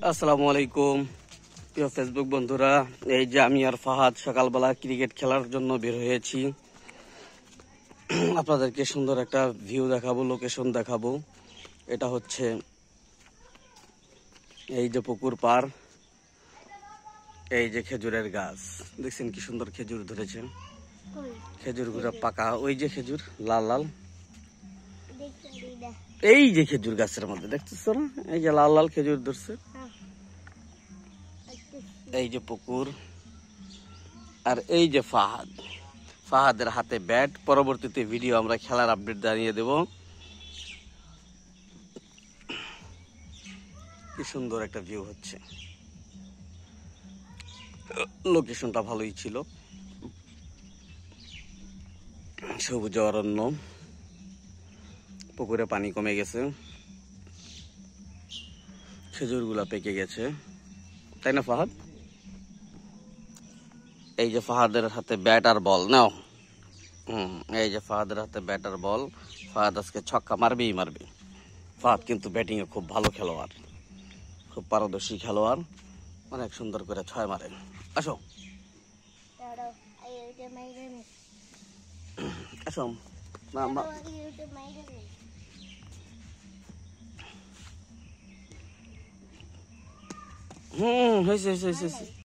আসসালামু আলাইকুম প্রিয় ফেসবুক বন্ধুরা, এই যে আমি আর ফাহাদ সকালবেলা ক্রিকেট খেলার জন্য বের হয়েছি। আপনাদেরকে সুন্দর একটা ভিউ দেখাবো, লোকেশন দেখাবো। এটা হচ্ছে এই যে পুকুর পার, এই যে খেজুরের গাছ দেখছেন কি সুন্দর খেজুর ধরেছে। খেজুর গুলো পাকা, ওই যে খেজুর লাল লাল, এই যে খেজুর গাছের মধ্যে দেখতেছ না, এই যে লাল লাল খেজুর ধরছে। এই যে পুকুর, আর এই যে ফাহাদের হাতে ব্যাট। পরবর্তীতে ভিডিও আমরা খেলার আপডেট জানিয়ে দেব। কি সুন্দর একটা ভিউ হচ্ছে, লোকেশনটা ভালোই ছিল, সবুজ অরণ্য, পুকুরে পানি কমে গেছে, খেজুরগুলা পেকে গেছে, তাই না ফাহাদ? এই যে ফাহাদের হাতে ব্যাট আর বল নাও। এই যে ফাহাদের হাতে ব্যাট আর বল। ফাহাদ আজকে ছক্কা মারবেই মারবে। ফাহাদ কিন্তু ব্যাটিং এ খুব ভালো খেলোয়াড়, খুব পারদর্শী খেলোয়াড়, অনেক সুন্দর করে ছয় মারে। আসো আসো, হয়েছে হয়েছে হয়েছে।